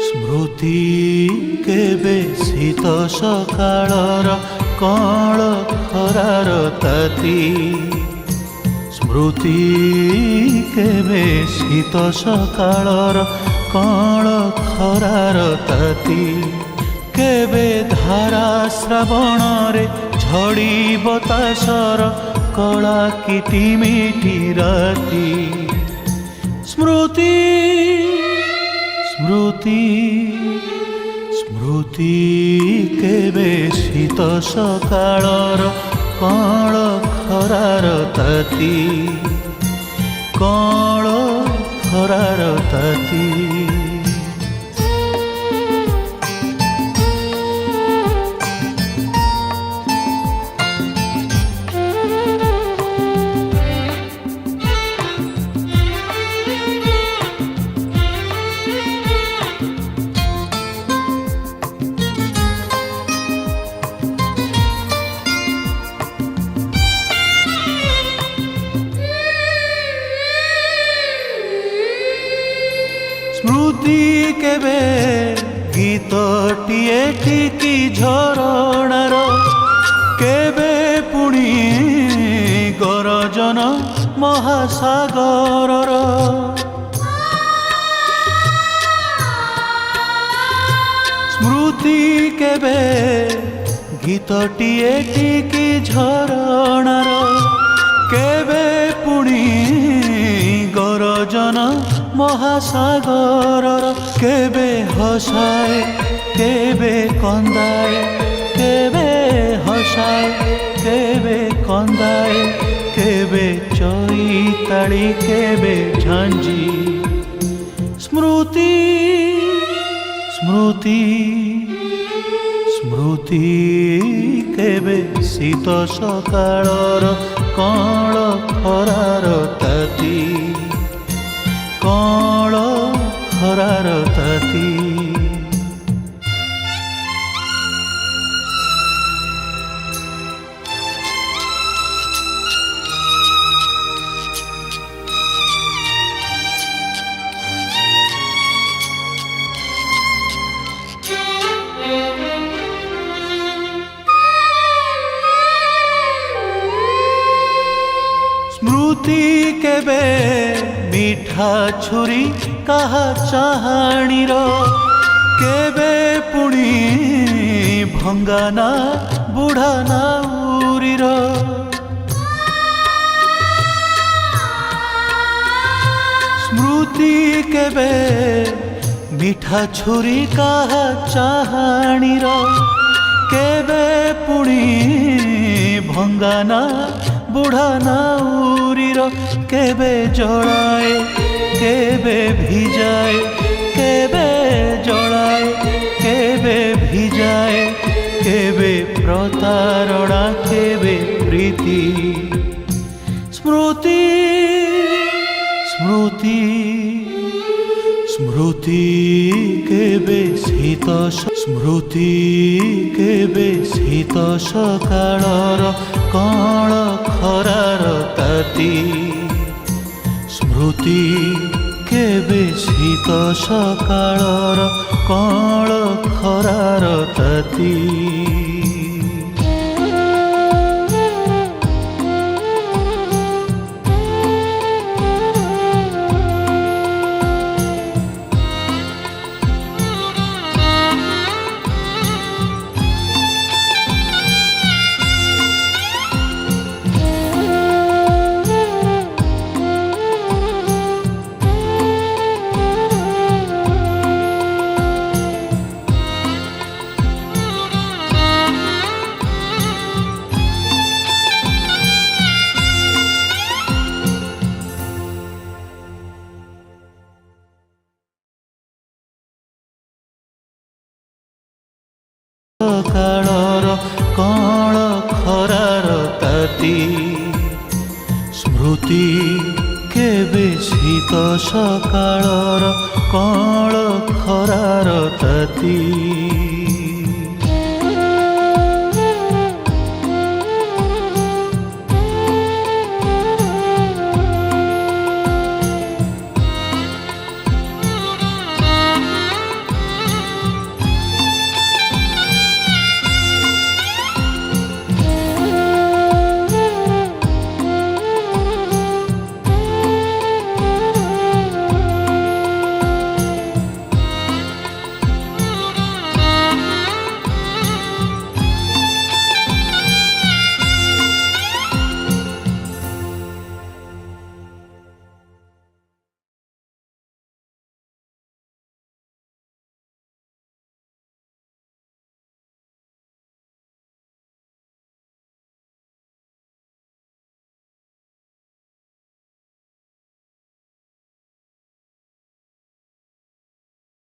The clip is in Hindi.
स्मृति केबे शीत सकाळर कळ खरार ताती स्मृति केबे शीत सकाळर कळ खरार ताती केबे धारा श्रावण रे झड़ी बतासर कला किटी मिठी राती स्मृति स्मृति स्मृति केबे शीत सकाळर कळ खरार ताती कळ खरार ताती स्मृति केबे गीतटिए ठिकी झरणार केबे पुणी गरजन महासागरर स्मृति केबे गीतटिए ठिकी झरणार केबे पुणी गरजन महासागरर केबे हसाए केबे कंदाए केबे हसाए केबे कंदाए केबे चैताली केबे झांझी स्मृति स्मृति स्मृति केबे शीत सकाळर कळ खरार ताती कळ खरार ताती स्मृति केबे मीठा छुरी कहा चाहाणीर केबे पुणी भंगाना बुढ़ा नाउरीर स्मृति केबे मीठा छुरी कहा चाहाणीर केबे पुणी भंगाना बुढ़ा नाउरीर केबे जड़ाए केबे भिजाए केबे जड़ाए केबे भिजाए केबे प्रतारणा केबे प्रीति स्मृति स्मृति स्मृति केबे शीत स्मृति केबे शीत सकाळर कळ खरार ताती स्मृति केबे शीत सकाळर कळ खरार ताती सकाळर कळ खरार ताती स्मृति केबे शीत सकाळर कळ खरार ताती।